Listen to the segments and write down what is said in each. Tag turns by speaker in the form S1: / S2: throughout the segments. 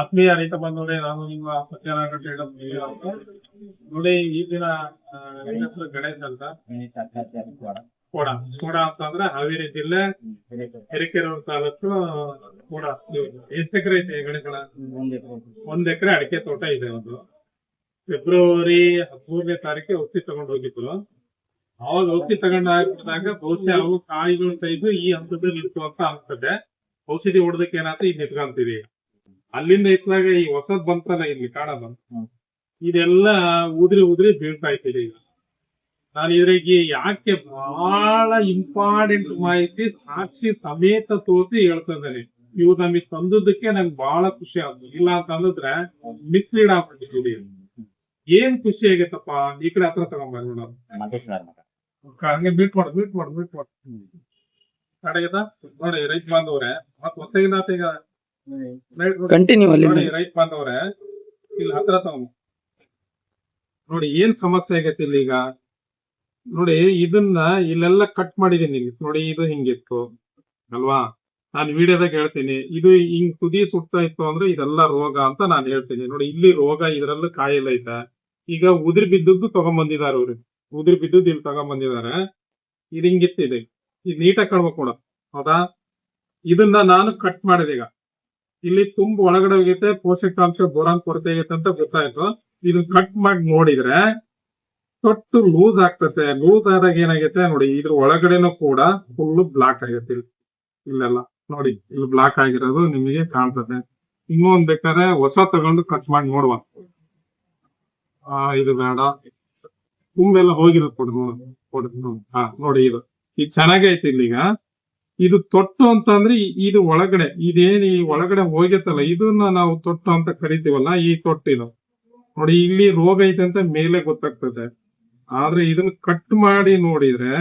S1: ಆತ್ಮೀಯ ರೈತ ಬಂಧುಗಳೇ, ನಾನು ನಿಮ್ಮ ಸತ್ಯನಾರಾಯಣ ಟ್ರೇಡರ್ಸ್ ಅಂತ. ನೋಡಿ, ಈ ದಿನ ನನ್ನ ಹೆಸರು ಗಣೇಶ್ ಅಂತ. ಕೋಡ ಕೋಡ ಅಂತಂದ್ರೆ ಹಾವೇರಿ ಜಿಲ್ಲೆ ಹಿರೇಕೆರೆ ತಾಲೂಕು ಕೋಡ. ಎಷ್ಟು ಎಕರೆ ಐತೆ ಗಣೇಶನ? 1 ಎಕರೆ ಅಡಿಕೆ ತೋಟ ಇದೆ. ಒಂದು ಫೆಬ್ರವರಿ 13ನೇ ತಾರೀಕಿಗೆ ಔಷಧಿ ತಗೊಂಡು ಹೋಗಿದ್ರು. ಅವಾಗ ಔಷಧಿ ತಗೊಂಡು ಹಾಕಿದಾಗ ಬಹುಶಃ ಅವು ಕಾಯಿಗಳು ಸಹಿತ ಈ ಹಂತದಲ್ಲಿ ಇತ್ತು ಅಂತ ಅನ್ಸ್ತದೆ. ಔಷಧಿ ಹೊಡೆದಕ್ಕೆ ಏನಾಯ್ತು, ಈಗ ನಿಂತ್ಕೊಂತೀವಿ. ಅಲ್ಲಿಂದ ಇತ್ತಲಾಗ ಈ ಹೊಸದ್ ಬಂತಲ್ಲ ಇಲ್ಲಿ ಕಾಣೋದು, ಇದೆಲ್ಲ ಉದ್ರಿ ಬೀಳ್ತಾ ಇಟ್ಟಿದೆ. ಈಗ ನಾನು ಇದ್ರಿಗೆ ಯಾಕೆ ಬಹಳ ಇಂಪಾರ್ಟೆಂಟ್ ಮಾಹಿತಿ ಸಾಕ್ಷಿ ಸಮೇತ ತೋರಿಸಿ ಹೇಳ್ತಾ ಇದ್ದೇನೆ. ಇವು ನಮಗೆ ತಂದದಕ್ಕೆ ನಂಗೆ ಬಹಳ ಖುಷಿ ಆಯ್ತು. ಇಲ್ಲ ಅಂತಂದ್ರೆ ಮಿಸ್ಲೀಡ್ ಆಗ್ಬಿಟ್ಟಿದ್ದೀವಿ. ಏನ್ ಖುಷಿ ಆಗೈತಪ್ಪ. ಈ ಕಡೆ ಹತ್ರ ತಗೊಂಬರೋಣ, ಹಂಗೆ ಮೀಟ್ ಮಾಡು ಕಡೆಗದ. ನೋಡಿ ರೈತ ಬಾಂಧವ್ರೆ, ಮತ್ ಹೊಸದಾಗಿನಾತ ಈಗ
S2: ಕಂಟಿನ್ಯೂ ಅಲ್ಲಿ
S1: ನೋಡಿ ರೈತ ಬಾಂಧವ್ರೆ, ಇಲ್ಲಿ ಹತ್ರ ತಗೊಂಡ್ ನೋಡಿ ಏನ್ ಸಮಸ್ಯೆ ಆಗೈತಿ ಇಲ್ಲಿ. ಈಗ ನೋಡಿ ಇದನ್ನ ಇಲ್ಲೆಲ್ಲ ಕಟ್ ಮಾಡಿದೀನಿ. ನೋಡಿ ಇದು ಹಿಂಗಿತ್ತು ಅಲ್ವಾ? ನಾನು ವಿಡಿಯೋದಾಗ ಹೇಳ್ತೀನಿ, ಇದು ಹಿಂಗ್ ತುದಿ ಸುಡ್ತಾ ಇತ್ತು ಅಂದ್ರೆ ಇದೆಲ್ಲ ರೋಗ ಅಂತ ನಾನು ಹೇಳ್ತೀನಿ. ನೋಡಿ ಇಲ್ಲಿ ರೋಗ, ಇದ್ರಲ್ಲೂ ಕಾಯಿಲ್ಲ ಐತೆ. ಈಗ ಉದುರಿ ಬಿದ್ದದ್ದು ತಗೊಂಡ್ಬಂದಿದ್ದಾರೆ ಅವ್ರು. ಉದುರಿ ಬಿದ್ದದ್ದು ಇಲ್ಲಿ ತಗೊಂಡ್ಬಂದಿದ್ದಾರೆ. ಇದು ಹಿಂಗಿತ್ತಿದೆ, ಇದು ನೀಟಾಗಿ ಕಾಣ್ಬೇಕು ಕೂಡ, ಹೌದಾ? ಇದನ್ನ ನಾನು ಕಟ್ ಮಾಡಿದೆ. ಈಗ ಇಲ್ಲಿ ತುಂಬ ಒಳಗಡೆ ಹೋಗೈತೆ, ಪೋಷಕಾಂಶ ಬೋರಾನ್ ಕೊರತೆ ಆಗೈತೆ ಅಂತ ಗೊತ್ತಾಯ್ತು. ಇದನ್ನ ಕಟ್ ಮಾಡಿ ನೋಡಿದ್ರೆ ತೊಟ್ಟು ಲೂಸ್ ಆಗ್ತತೆ. ಲೂಸ್ ಆದಾಗ ಏನಾಗೈತೆ ನೋಡಿ, ಇದ್ರ ಒಳಗಡೆನೂ ಕೂಡ ಫುಲ್ ಬ್ಲಾಕ್ ಆಗೈತೆ. ಇಲ್ಲೆಲ್ಲ ನೋಡಿ, ಇಲ್ಲಿ ಬ್ಲಾಕ್ ಆಗಿರೋದು ನಿಮಗೆ ಕಾಣ್ತದೆ. ಇನ್ನೊಂದ್ ಬೇಕಾದ್ರೆ ಹೊಸ ತಗೊಂಡು ಕಟ್ ಮಾಡಿ ನೋಡುವ. ಇದು ಬೇಡ, ತುಂಬೆಲ್ಲ ಹೋಗಿರೋದು ಕೊಡುದು. ನೋಡಿ ಇದು ಚೆನ್ನಾಗೈತೆ. ಇಲ್ಲಿಗ ಇದು ತೊಟ್ಟು ಅಂತಂದ್ರೆ ಇದು ಒಳಗಡೆ ಇದೇನು ಈ ಒಳಗಡೆ ಹೋಗೈತಲ್ಲ, ಇದನ್ನ ನಾವು ತೊಟ್ಟು ಅಂತ ಕರಿತೀವಲ್ಲ, ಈ ತೊಟ್ಟಿದು ನೋಡಿ ಇಲ್ಲಿ ರೋಗ ಐತೆ ಅಂತ ಮೇಲೆ ಗೊತ್ತಾಗ್ತದೆ. ಆದ್ರೆ ಇದನ್ನ ಕಟ್ ಮಾಡಿ ನೋಡಿದ್ರೆ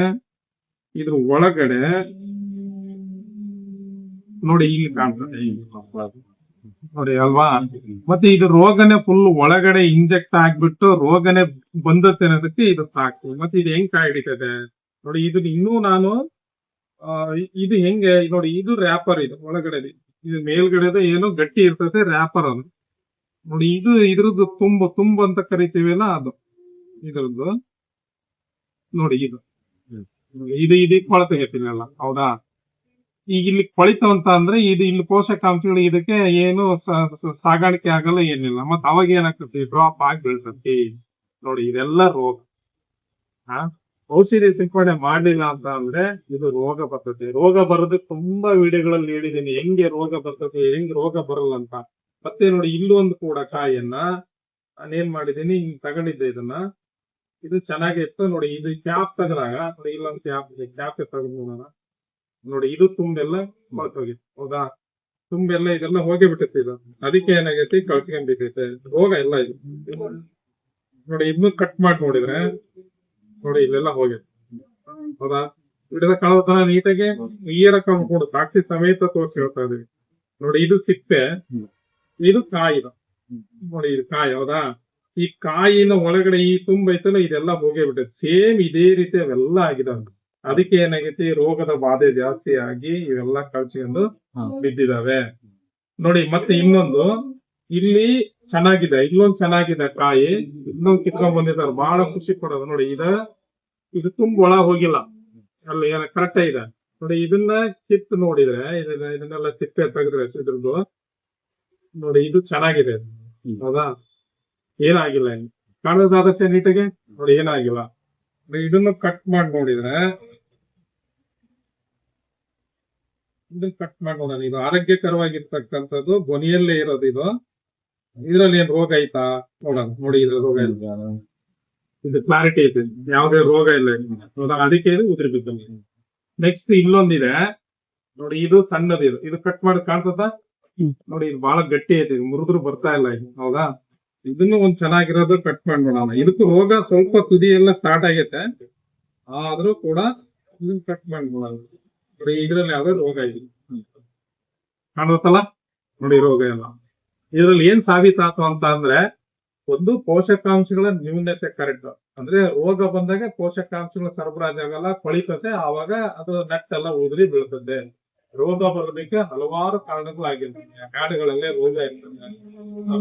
S1: ಇದ್ರ ಒಳಗಡೆ ನೋಡಿ ಇಲ್ಲಿ ಕಾಣ್ತದೆ ನೋಡಿ ಅಲ್ವಾ? ಮತ್ತೆ ಇದು ರೋಗನೆ ಫುಲ್ ಒಳಗಡೆ ಇಂಜೆಕ್ಟ್ ಆಗ್ಬಿಟ್ಟು ರೋಗನೆ ಬಂದತ್ತೆ ಅನ್ನೋದಕ್ಕೆ ಇದು ಸಾಕ್ಷಿ. ಮತ್ತೆ ಇದು ಹೆಂಗ್ ಕಾಯಿ ಹಿಡಿತದೆ ನೋಡಿ. ಇದು ಇನ್ನೂ ನಾನು ಇದು ಹೆಂಗೆ ನೋಡಿ, ಇದು ರ್ಯಾಪರ್, ಇದು ಒಳಗಡೆ ಇದು ಮೇಲ್ಗಡೆದ ಏನೋ ಗಟ್ಟಿ ಇರ್ತದೆ ರ್ಯಾಪರ್ ಅದು ನೋಡಿ. ಇದು ಇದ್ರದ್ದು ತುಂಬ ಅಂತ ಕರಿತೀವಲ್ಲ, ಅದು ಇದ್ರದ್ದು ನೋಡಿ. ಇದು ಕೊಳತೆಗೆಲ್ಲ, ಹೌದಾ? ಈಗ ಇಲ್ಲಿ ಕೊಳಿತು ಅಂತ ಅಂದ್ರೆ ಇದು ಇಲ್ಲಿ ಪೋಷಕಾಂಶಗಳು ಇದಕ್ಕೆ ಏನು ಸಾಗಾಣಿಕೆ ಆಗಲ್ಲ, ಏನಿಲ್ಲ. ಮತ್ ಅವಾಗ ಏನಾಗ್ತತಿ, ಡ್ರಾಪ್ ಆಗಿ ಬೀಳ್ತತಿ ನೋಡಿ. ಇದೆಲ್ಲ ರೋಗ. ಔಷಧಿ ಸಿಂಪಡಣೆ ಮಾಡ್ಲಿಲ್ಲ ಅಂತ ಅಂದ್ರೆ ಇದು ರೋಗ ಬರ್ತದೆ. ರೋಗ ಬರೋದು ತುಂಬಾ ವಿಡಿಯೋಗಳಲ್ಲಿ ಹೇಳಿದೀನಿ, ಹೆಂಗೆ ರೋಗ ಬರ್ತದೆ, ಹೆಂಗೆ ರೋಗ ಬರಲ್ಲ ಅಂತ. ಮತ್ತೆ ನೋಡಿ ಇಲ್ಲೊಂದು ಕೂಡ ಕಾಯಿಯನ್ನ ನಾನೇನ್ ಮಾಡಿದೀನಿ, ಹಿಂಗ್ ತಗೊಂಡಿದ್ದೆ ಇದನ್ನ. ಇದು ಚೆನ್ನಾಗಿತ್ತು ನೋಡಿ. ಇದು ಕ್ಯಾಪ್ ತಗದಾಗ ನೋಡಿ, ಇಲ್ಲೊಂದು ಕ್ಯಾಪ್ ತಗೊಂಡು ನೋಡಿ, ಇದು ತುಂಬೆಲ್ಲ ಹೊರಟೋಗಿತ್ತು, ಹೌದಾ? ತುಂಬೆಲ್ಲ ಇದೆಲ್ಲ ಹೋಗಿ ಬಿಟ್ಟೈತಿ. ಇದು ಅದಕ್ಕೆ ಏನಾಗೈತಿ, ಕಳ್ಸ್ಕೊಂಡ್ಬಿಟ್ಟೈತೆ ರೋಗ ಎಲ್ಲ. ಇದು ನೋಡಿ, ಇದನ್ನು ಕಟ್ ಮಾಡಿ ನೋಡಿದ್ರೆ ನೋಡಿ ಇಲ್ಲೆಲ್ಲ ಹೋಗೈತಿ, ಹೌದಾ? ಹಿಡಿದ ಕಳವತನ ನೀಟಾಗಿ ಈ ರಕಮ್ ಕೂಡ ಸಾಕ್ಷಿ ಸಮೇತ ತೋರಿಸಿ ಹೇಳ್ತಾ ಇದೀವಿ. ನೋಡಿ ಇದು ಸಿಪ್ಪೆ, ಇದು ಕಾಯಿದು ನೋಡಿ. ಇದು ಕಾಯಿ, ಹೌದಾ? ಈ ಕಾಯಿನ ಒಳಗಡೆ ಈ ತುಂಬ ಐತಲ್ಲ, ಇದೆಲ್ಲ ಹೋಗೇ ಬಿಟ್ಟೈತಿ. ಸೇಮ್ ಇದೇ ರೀತಿ ಅವೆಲ್ಲ ಆಗಿದಾವೆ. ಅದಕ್ಕೆ ಏನಾಗೈತಿ, ರೋಗದ ಬಾಧೆ ಜಾಸ್ತಿ ಆಗಿ ಇವೆಲ್ಲ ಕಳ್ಸ್ಕೊಂಡು ಬಿದ್ದಿದಾವೆ ನೋಡಿ. ಮತ್ತೆ ಇನ್ನೊಂದು ಇಲ್ಲಿ ಚೆನ್ನಾಗಿದೆ, ಇಲ್ಲೊಂದು ಚೆನ್ನಾಗಿದೆ ಕಾಯಿ, ಇನ್ನೊಂದು ಕಿತ್ಕೊಂಡ್ ಬಂದಿದ್ದಾರೆ. ಬಹಳ ಖುಷಿ ಕೊಡೋದು ನೋಡಿ. ಇದು ತುಂಬ ಒಳ ಹೋಗಿಲ್ಲ, ಅಲ್ಲಿ ಏನ ಕರೆಕ್ಟ್ ಇದೆ ನೋಡಿ. ಇದನ್ನ ಕಿತ್ತು ನೋಡಿದ್ರೆ ಇದನ್ನೆಲ್ಲ ಸಿಪ್ಪೆ ತೆಗೆದ್ರೆ ಇದ್ರದ್ದು ನೋಡಿ, ಇದು ಚೆನ್ನಾಗಿದೆ, ಹೌದಾ? ಏನಾಗಿಲ್ಲ, ಕಾಣೋದಾದಷ್ಟೇ ನೀಟಾಗೆ ನೋಡಿ, ಏನಾಗಿಲ್ಲ. ಇದನ್ನ ಕಟ್ ಮಾಡಿ ನೋಡಿದ್ರೆ, ಇದನ್ನ ಕಟ್ ಮಾಡಿ ನೋಡೋಣ. ಇದು ಆರೋಗ್ಯಕರವಾಗಿರ್ತಕ್ಕಂಥದ್ದು, ಗೊನೆಯಲ್ಲೇ ಇರೋದು ಇದು. ಇದ್ರಲ್ಲಿ ಏನ್ ರೋಗ ಐತಾ ನೋಡೋಣ. ನೋಡಿ ಇದ್ರ ರೋಗ ಇಲ್ಲ, ಇದು ಕ್ಲಾರಿಟಿ ಐತೆ, ಯಾವ್ದೇ ರೋಗ ಇಲ್ಲ. ಅದಕ್ಕೆ ಇದು ಉದುರಿ ಬಿದ್ದ. ನೆಕ್ಸ್ಟ್ ಇಲ್ಲೊಂದಿದೆ ನೋಡಿ, ಇದು ಸಣ್ಣದು. ಇದು ಕಟ್ ಮಾಡಿ ಕಾಣ್ತದ ನೋಡಿ. ಇದು ಬಹಳ ಗಟ್ಟಿ ಐತಿ, ಮುರಿದ್ರು ಬರ್ತಾ ಇಲ್ಲ ಇದು, ಹೌದಾ? ಇದನ್ನು ಒಂದ್ ಚೆನ್ನಾಗಿರೋದು ಕಟ್ ಮಾಡಿ ನೋಡೋಣ. ಇದಕ್ಕೂ ರೋಗ ಸ್ವಲ್ಪ ತುದಿ ಎಲ್ಲ ಸ್ಟಾರ್ಟ್ ಆಗೈತೆ, ಆದ್ರೂ ಕೂಡ ಇದನ್ನ ಕಟ್ ಮಾಡಿ ನೋಡೋಣ. ನೋಡಿ ಇದ್ರಲ್ಲಿ ಯಾವ್ದು ರೋಗ ಇದೆ ಕಾಣುತ್ತಲ್ಲ ನೋಡಿ, ರೋಗ ಎಲ್ಲ. ಇದ್ರಲ್ಲಿ ಏನ್ ಸಾಬೀತಾತು ಅಂತ ಅಂದ್ರೆ, ಒಂದು ಪೋಷಕಾಂಶಗಳ ನ್ಯೂನತೆ ಕರೆಕ್ಟ್. ಅಂದ್ರೆ ರೋಗ ಬಂದಾಗ ಪೋಷಕಾಂಶಗಳ ಸರಬರಾಜು ಆಗಲ್ಲ, ಕೊಳಿತತೆ, ಆವಾಗ ಅದು ನೆಟ್ ಎಲ್ಲ ಉದುರಿ ಬೀಳ್ತದೆ. ರೋಗ ಬರೋದಕ್ಕೆ ಹಲವಾರು ಕಾರಣಗಳಾಗಿರ್ತದೆ. ಕಾಡುಗಳಲ್ಲೇ ರೋಗ ಇರ್ತದೆ,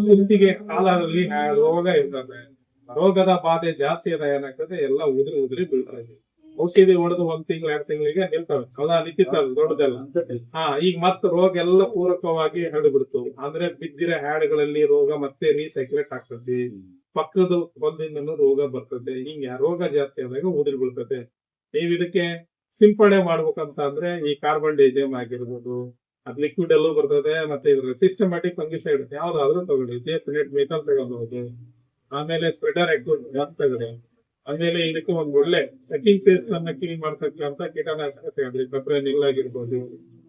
S1: ಕುತ್ತಿಗೆ ಕಾಲದಲ್ಲಿ ರೋಗ ಇರ್ತದೆ. ರೋಗದ ಬಾಧೆ ಜಾಸ್ತಿ ಅದ ಏನಾಗ್ತದೆ, ಎಲ್ಲ ಉದುರಿ ಬೀಳ್ತದೆ. ಔಷಧಿ ಹೊಡೆದು 1 ತಿಂಗಳು 2 ತಿಂಗಳಿಗೆ ನಿಲ್ತವೆ, ಅಲ್ಲ ನಿಂತಿರ್ತವೆ ದೊಡ್ಡದೆಲ್ಲ. ಈಗ ಮತ್ತೆ ರೋಗ ಎಲ್ಲ ಪೂರಕವಾಗಿ ಹರಡ್ಬಿಡ್ತು ಅಂದ್ರೆ ಬಿದ್ದಿರೋ ಹ್ಯಾಡ್ಗಳಲ್ಲಿ ರೋಗ ಮತ್ತೆ ರೀಸೈಕ್ಲೇಟ್ ಆಗ್ತದೆ. ಪಕ್ಕದ ಹೊಲದಿಂದನೂ ರೋಗ ಬರ್ತದೆ. ಹಿಂಗೆ ರೋಗ ಜಾಸ್ತಿ ಆದಾಗ ಉದುರಿ ಬೀಳ್ತದೆ. ನೀವ್ ಇದಕ್ಕೆ ಸಿಂಪಡಣೆ ಮಾಡ್ಬೇಕಂತ ಅಂದ್ರೆ ಈ ಕಾರ್ಬನ್ ಡೈಜಮ್ ಆಗಿರ್ಬೋದು, ಅದ್ ಲಿಕ್ವಿಡ್ ಅಲ್ಲೂ ಬರ್ತದೆ. ಮತ್ತೆ ಇದ್ರ ಸಿಸ್ಟಮ್ಯಾಟಿಕ್ ಫಂಗಿಸೈಡ್ ಯಾವ್ದಾದ್ರು ತಗೊಳ್ಳಿ, ಮೆಟಲ್ ತಗೊಳ್ಬಹುದು. ಆಮೇಲೆ ಸ್ವೆಟರ್ ತಗೊಳ್ಳಿ. ಆಮೇಲೆ ಇದಕ್ಕೆ ಒಂದ್ ಒಳ್ಳೆ ಸೆಕಿಂಗ್ ಪೇಸ್ಟ್ ಅನ್ನ ಕ್ಲೀನ್ ಮಾಡ್ತಕ್ಕಂತ ಕೀಟನಾಶಕ ತಗೊಳ್ಳಿ. ಕಬ್ರನಿಲ್ ಆಗಿರ್ಬೋದು,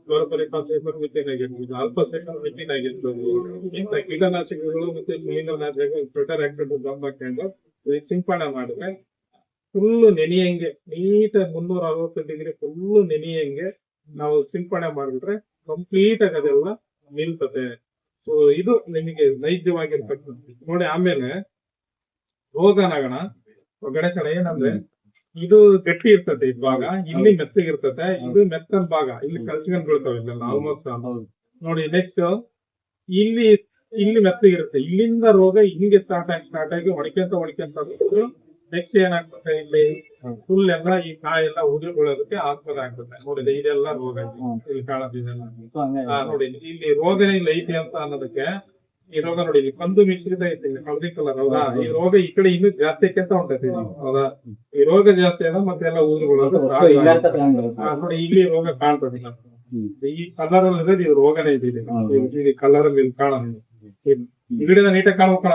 S1: ಕ್ಲೋರೋಪರಿಫಾಸ್ ಆಗಿರ್ಬೋದು, ಆಲ್ಫಾಸೆಟಮಿಥಿನ್ ಆಗಿರ್ಬೋದು. ಇಂಥ ಕೀಟನಾಶಕಗಳು ಮತ್ತೆ ಶಿಲೀಂಧ್ರನಾಶಕ ಸ್ವೆಟರ್ ಹಾಕೊಂಡು ಗಮ್ ಹಾಕೊಂಡು ಇದಕ್ಕೆ ಸಿಂಪಡಣೆ ಮಾಡಿದ್ರೆ ಫುಲ್ ನೆನೆಯಂಗೆ ನೀಟಾಗಿ 360 ಡಿಗ್ರಿ ಫುಲ್ ನೆನೆಯಂಗೆ ನಾವು ಸಿಂಪಡಣೆ ಮಾಡಿಬಿಟ್ರೆ ಕಂಪ್ಲೀಟ್ ಆಗಿ ಅದೆಲ್ಲ ನಿಲ್ತದೆ. ಸೊ ಇದು ನಿಮಗೆ ನೈಜವಾಗಿರ್ತಕ್ಕಂಥ ನೋಡಿ. ಆಮೇಲೆ ರೋಗನಗಣ ಗಣೇಶನ ಏನಂದ್ರೆ ಇದು ಗಟ್ಟಿ ಇರ್ತದೆ ಈ ಭಾಗ, ಇಲ್ಲಿ ಮೆತ್ತಗಿರ್ತದೆ. ಇದು ಮೆತ್ತನ ಭಾಗ, ಇಲ್ಲಿ ಕಲ್ಚ್ಕೊಂಡ್ ಬೀಳ್ತಾವೆ ಇಲ್ಲೆಲ್ಲ ಆಲ್ಮೋಸ್ಟ್ ನೋಡಿ. ನೆಕ್ಸ್ಟ್ ಇಲ್ಲಿ ಮೆತ್ತಗಿರುತ್ತೆ. ಇಲ್ಲಿಂದ ರೋಗ ಹಿಂಗೆ ಸ್ಟಾರ್ಟ್ ಆಗಿ ಹೊಡ್ಕೊಂತ ನೆಕ್ಸ್ಟ್ ಏನಾಗ್ತದೆ, ಇಲ್ಲಿ ಫುಲ್ ಎಲ್ಲ ಈ ಕಾಯೆಲ್ಲ ಉದುರಿ ಬೀಳೋದಕ್ಕೆ ಆಸ್ಪದ ಆಗ್ತದೆ. ನೋಡಿದೆ ಇದೆಲ್ಲ ರೋಗ ಇಲ್ಲಿ ಕಾಣೋದಿದೆಲ್ಲ. ನೋಡಿ ಇಲ್ಲಿ ರೋಗನೇ ಇಲ್ಲ ಐತಿ ಅಂತ ಅನ್ನೋದಕ್ಕೆ ಈ ರೋಗ ನೋಡಿ ಇಲ್ಲಿ ಕಂದು ಮಿಶ್ರಿತ ಐತಿ, ಹಳದಿ ಕಲರ್. ಹೌದಾ? ಈ ರೋಗ ಈ ಕಡೆ ಇನ್ನೂ ಜಾಸ್ತಿ ಅಂತ ಹೊಂಟೈತಿ. ಹೌದಾ? ಈ ರೋಗ ಜಾಸ್ತಿ ಆದ ಮತ್ತೆ ಎಲ್ಲ ಉದುರಿ ಬೀಳೋದು ನೋಡಿ. ಇಲ್ಲಿ ರೋಗ ಕಾಣ್ತದೆ. ಈ ಕಲರ್ ಅಲ್ಲಿ ಇರೋದು ಇದು ರೋಗನೇ ಇದೆ. ಈ ಕಲರ್ ಅಲ್ಲಿ ಕಾಣೋದು ಗಿಡದ ನೀಟಾಗಿ ಕಾಣ್ಬೇಕಣ.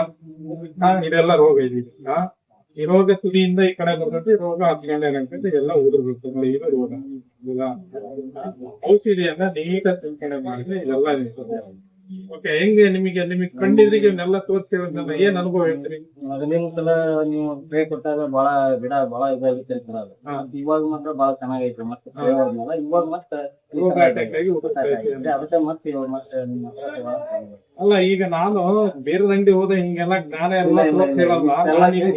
S1: ಇದೆಲ್ಲ ರೋಗ ಇದೆ. ಈ ರೋಗ ತುದಿಯಿಂದ ಈ ಕಡೆ ಬರ್ತದೆ, ರೋಗ ಹಚ್ಕೊಂಡೆ ಏನಾಗ್ತದೆ ಎಲ್ಲ ಉದುರು ಬೀಳ್ತದೆ. ಇದು ರೋಗ. ಔಷಧಿಯನ್ನ ನೀಟಾಗಿ ಸಿಂಪಡಣೆ ಮಾಡಿದ್ರೆ ಇದೆಲ್ಲ ನಿಲ್ತದೆ. ಓಕೆ, ಹೆಂಗೆ ನಿಮಗೆ ಕಂಡಿದ್ರಿಗೆ ಇವನ್ನೆಲ್ಲ ತೋರಿಸಿರೋದ್ರಿಂದ ಏನ್ ಅನುಭವ ಹೇಳ್ತೀರಿ?
S3: ಮೊದಲಿನ ನೀವು ಸ್ಪ್ರೇ ಕೊಟ್ಟಾಗ ಬಹಳ ಗಿಡ ಬಹಳ ಇದಾಗಿತ್ತು ಸರ್. ಅದು ಇವಾಗ ಮಾತ್ರ ಬಹಳ ಚೆನ್ನಾಗೈತೆ. ಮತ್ತೆ ಸ್ಪ್ರೇ ಹೋದ್ಮೇಲೆ ಇವಾಗ ಮತ್ತೆ
S1: ರೋಗ ಅಟ್ಯಾಕ್ ಆಗಿ
S3: ಅದಕ್ಕೆ ಮತ್ತೆ ಇವಾಗ ಮತ್ತೆ
S1: ಅಲ್ಲ, ಈಗ ನಾನು ಬೇರೆ ಅಂಗಡಿ ಹೋದ ಹಿಂಗೆಲ್ಲ ಜ್ಞಾನ ಎಲ್ಲ ತೋರಿಸಿ ಹೇಳಲ್ಲ.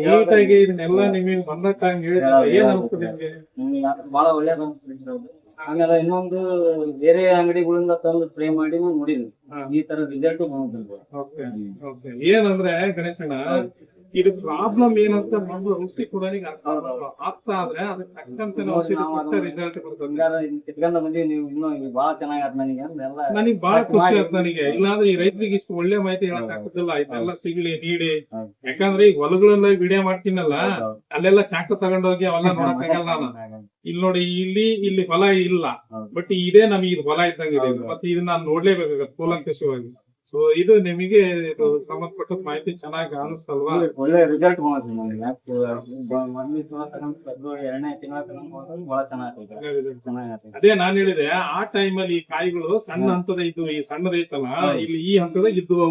S1: ನೀಟಾಗಿ ಇದನ್ನೆಲ್ಲ ನಿಮಗೆ ಬಂದ ಟೈಮ್ ಹೇಳಿದ್ರೆ ಏನ್ ಅನ್ಸ್ತದೆ ನಿಮ್ಗೆ?
S3: ಬಹಳ ಒಳ್ಳೇದು ಅನ್ಸುತ್ತೆ. ಆಮೇಲೆ ಇನ್ನೊಂದು ಬೇರೆ ಅಂಗಡಿಗಳಿಂದ ತಂದು ಸ್ಪ್ರೇ ಮಾಡಿ ನೋಡಿದ್ವಿ, ಈ ತರ ರಿಸಲ್ಟ್ ಬಂದಿದೆ.
S1: ಏನಂದ್ರೆ ಗಣೇಶಣ್ಣ, ಇದು ಪ್ರಾಬ್ಲಮ್ ಏನಂತ ಮೊದಲು ಔಷಧಿ ಕೊಡೋನಿಗೆ ಅರ್ಥ ಆದ್ರೆ ಅದಕ್ಕೆ ತಕ್ಕಂತೆ ಔಷಧಿ ಕೊಟ್ಟ ರಿಸಲ್ಟ್ ಬರ್ತದೆ.
S3: ಕಿತ್ಕೊಂಡ ಬಂದಿವಿ, ನೀವು ಇನ್ನೂ ಬಹಳ ಚೆನ್ನಾಗಿ ಆಯ್ತು
S1: ನನಗೆ ಬಹಳ ಖುಷಿ ಆಯ್ತು. ನನಗೆ ಇಲ್ಲಾಂದ್ರೆ ಈ ರೈತರಿಗೆ ಇಷ್ಟು ಒಳ್ಳೆ ಮಾಹಿತಿ ಹೇಳಕ್ ಆಗ್ತದಿಲ್ಲ. ಇದೆಲ್ಲ ಸಿಗ್ಲಿ ನೀಡಿ, ಯಾಕಂದ್ರೆ ಈಗ ಹೊಲಗಳನ್ನ ವಿಡಿಯೋ ಮಾಡ್ತೀನಲ್ಲ, ಅಲ್ಲೆಲ್ಲ ಚಾಕು ತಗೊಂಡೋಗಿ ಅವೆಲ್ಲ ನೋಡಕ್ ಆಗಲ್ಲ ನಾನು. ಇಲ್ಲಿ ನೋಡಿ, ಇಲ್ಲಿ ಹೊಲ ಇಲ್ಲ, ಬಟ್ ಇದೇ ನಮಗೆ ಹೊಲ ಇದ್ದಂಗಿದೆ. ಮತ್ತೆ ಇದನ್ನ ನಾನು ನೋಡ್ಲೇಬೇಕಾಗತ್ತೆ ಕೂಲಂಕಷವಾಗಿ. ಸೊ ಇದು ನಿಮಗೆ ಸಂಬಂಧಪಟ್ಟ ಮಾಹಿತಿ ಚೆನ್ನಾಗಿ ಅನಿಸ್ತಲ್ವಾ?
S3: ಒಳ್ಳೆ ರಿಸಲ್ಟ್ ಬಹಳ ಚೆನ್ನಾಗಿ.
S1: ಅದೇ ನಾನ್ ಹೇಳಿದೆ, ಆ ಟೈಮ್ ಅಲ್ಲಿ ಈ ಕಾಯಿಗಳು ಸಣ್ಣ ಹಂತದ ಇದ್ವು. ಈ ಸಣ್ಣದೈತಲ್ಲ, ಇಲ್ಲಿ ಈ ಹಂತದಾಗ ಇದ್ವು.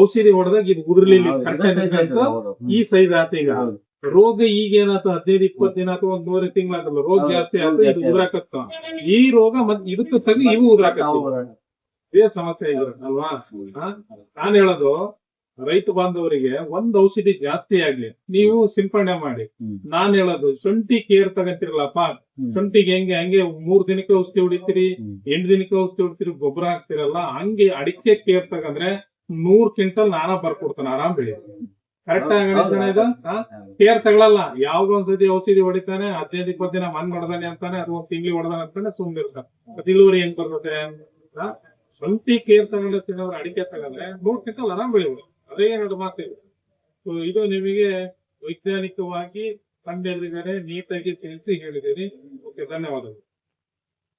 S1: ಔಷಧಿ ಹೊಡೆದಾಗ ಇದು ಉದುರ್ಲಿಲ್ಲ, ಈ ಸೈಜ್ ಆತ. ಈಗ ರೋಗ ಈಗ ಏನಾಯ್ತು, 15-20 ದಿನ ಅಥವಾ 1 ತಿಂಗಳಾಗಲ್ಲ, ರೋಗ ಜಾಸ್ತಿ ಆಯ್ತು, ಇದು ಉದುರಾಕತ್ತ. ಈ ರೋಗ ಮತ್ತೆ ಇದಕ್ಕೆ ತಗ್ಗಿ ಇವು ಉದುರಾಕತ್ತ. ಇದೇ ಸಮಸ್ಯೆ ಆಗಿರತ್ತಲ್ವಾ? ನಾನ್ ಹೇಳೋದು ರೈತ ಬಾಂಧವರಿಗೆ, ಒಂದ್ ಔಷಧಿ ಜಾಸ್ತಿ ಆಗ್ಲಿ ನೀವು ಸಿಂಪಡಣೆ ಮಾಡಿ. ನಾನ್ ಹೇಳೋದು ಶುಂಠಿ ಕೇರ್ ತಗಂತಿರಲ್ಲಪ್ಪ, ಶುಂಠಿಗೆ ಹಂಗೆ 3 ದಿನಕ್ಕೆ ಔಷಧಿ ಹೊಡಿತೀರಿ, 8 ದಿನಕ್ಕೆ ಔಷಧಿ ಹೊಡಿತೀರಿ, ಗೊಬ್ಬರ ಹಾಕ್ತಿರಲ್ಲ, ಹಂಗೆ ಅಡಿಕೆ ಕೇರ್ ತಗಂದ್ರೆ 100 ಕ್ವಿಂಟಲ್ ನಾನಾ ಬರ್ಕೊಡ್ತಾನೆ, ಆರಾಮ್ ಬೆಳಿ. ಕರೆಕ್ಟ್ ಆಗಿ ಇದು ಕೇರ್ ತಗೊಳಲ್ಲ. ಯಾವ್ದೊಂದ್ಸತಿ ಔಷಧಿ ಹೊಡಿತಾನೆ, 15-20 ದಿನ ಮಣ್ಣು ಹೊಡೆದಾನೆ ಅಂತಾನೆ, ಅದು 1 ತಿಂಗಳು ಹೊಡೆದಾನೆ ಅಂತಾನೆ ಸುಮ್ನಿರ್ತಾನೆ. ಮತ್ತೆ ಇಳುವರಿ ಹೆಂಗ್ ಬರ್ತದೆ? ಶುಂಠಿ ಕೇರ್ ತಗೊಂಡು ತಿನ್ನೋರು ಅಡಿಕೆ ತಗೊಂಡ್ರೆ 100 ಕ್ವಿಂಟಲ್ ಆರಾಮ್ ಬೆಳಿಬೋದು. ಅದೇ ಎರಡು ಮಾತಿದೆ. ಇದು ನಿಮಗೆ ವೈಜ್ಞಾನಿಕವಾಗಿ ತಂದೆಯಲ್ಲಿದ್ದಾರೆ, ನೀಟಾಗಿ ತಿಳಿಸಿ ಹೇಳಿದ್ದೀರಿ. ಓಕೆ, ಧನ್ಯವಾದಗಳು.